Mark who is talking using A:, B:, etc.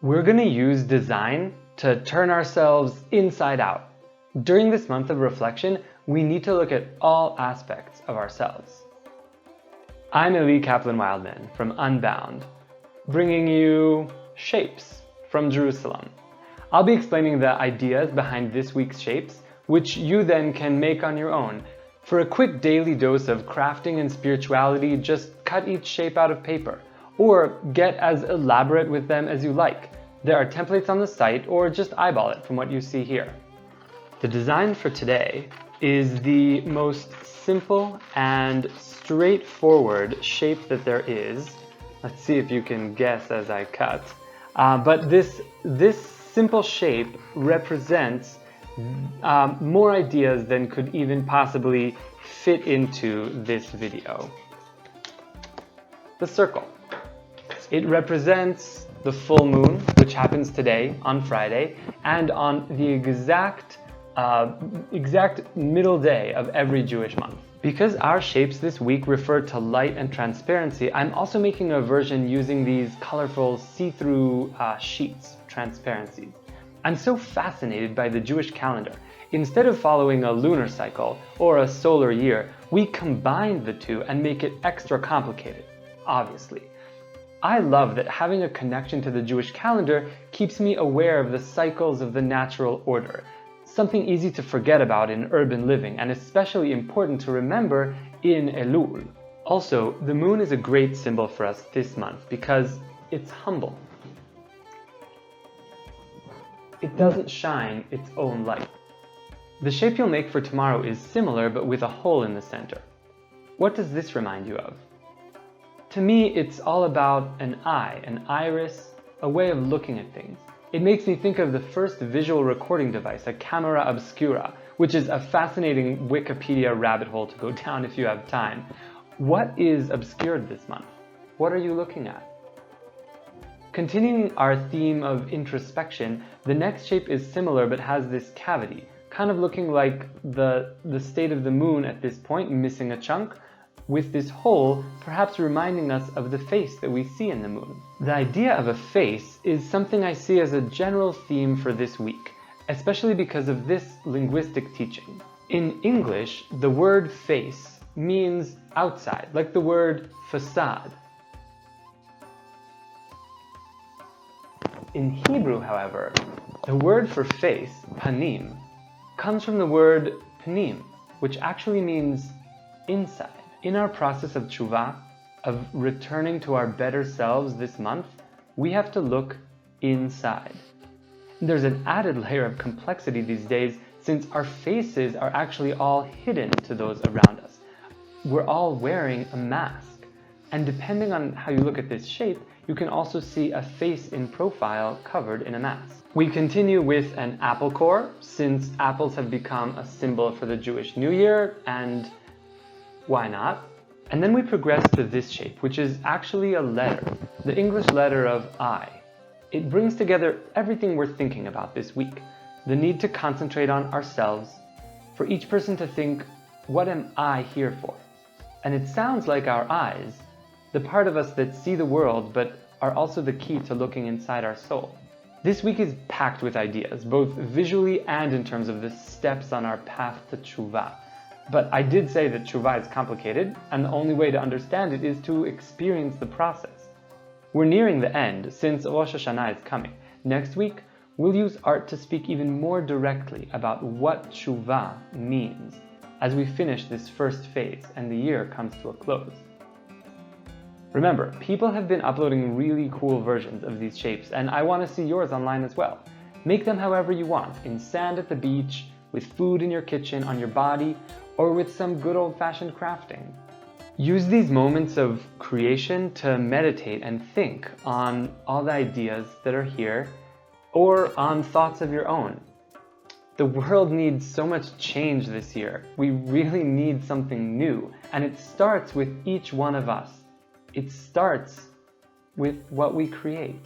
A: We're going to use design to turn ourselves inside out. During this month of reflection, we need to look at all aspects of ourselves. I'm Elul Kaplan-Wildman from Unbound, bringing you Shapes from Jerusalem. I'll be explaining the ideas behind this week's shapes, which you then can make on your own. For a quick daily dose of crafting and spirituality, just cut each shape out of paper, or get as elaborate with them as you like. There are templates on the site, or just eyeball it from what you see here. The design for today is the most simple and straightforward shape that there is. Let's see if you can guess as I cut. But this simple shape represents more ideas than could even possibly fit into this video. The circle. It represents the full moon, which happens today on Friday, and on the exact middle day of every Jewish month. Because our shapes this week refer to light and transparency, I'm also making a version using these colorful see-through sheets, transparencies. I'm so fascinated by the Jewish calendar. Instead of following a lunar cycle or a solar year, we combine the two and make it extra complicated, obviously. I love that having a connection to the Jewish calendar keeps me aware of the cycles of the natural order, something easy to forget about in urban living and especially important to remember in Elul. Also, the moon is a great symbol for us this month because it's humble. It doesn't shine its own light. The shape you'll make for tomorrow is similar but with a hole in the center. What does this remind you of? To me, it's all about an eye, an iris, a way of looking at things. It makes me think of the first visual recording device, a camera obscura, which is a fascinating Wikipedia rabbit hole to go down if you have time. What is obscured this month? What are you looking at? Continuing our theme of introspection, the next shape is similar but has this cavity, kind of looking like the state of the moon at this point, missing a chunk, with this hole perhaps reminding us of the face that we see in the moon. The idea of a face is something I see as a general theme for this week, especially because of this linguistic teaching. In English, the word face means outside, like the word facade. In Hebrew, however, the word for face, panim, comes from the word pnim, which actually means inside. In our process of tshuva, of returning to our better selves this month, we have to look inside. There's an added layer of complexity these days since our faces are actually all hidden to those around us. We're all wearing a mask. And depending on how you look at this shape, you can also see a face in profile covered in a mask. We continue with an apple core, since apples have become a symbol for the Jewish New Year, and why not? And then we progress to this shape, which is actually a letter, the English letter of I. It brings together everything we're thinking about this week, the need to concentrate on ourselves, for each person to think, what am I here for? And it sounds like our eyes, the part of us that see the world but are also the key to looking inside our soul. This week is packed with ideas, both visually and in terms of the steps on our path to tshuva. But I did say that tshuva is complicated, and the only way to understand it is to experience the process. We're nearing the end, since Rosh Hashanah is coming. Next week, we'll use art to speak even more directly about what tshuva means, as we finish this first phase and the year comes to a close. Remember, people have been uploading really cool versions of these shapes, and I want to see yours online as well. Make them however you want, in sand at the beach, with food in your kitchen, on your body, or with some good old-fashioned crafting. Use these moments of creation to meditate and think on all the ideas that are here, or on thoughts of your own. The world needs so much change this year. We really need something new, and it starts with each one of us. It starts with what we create.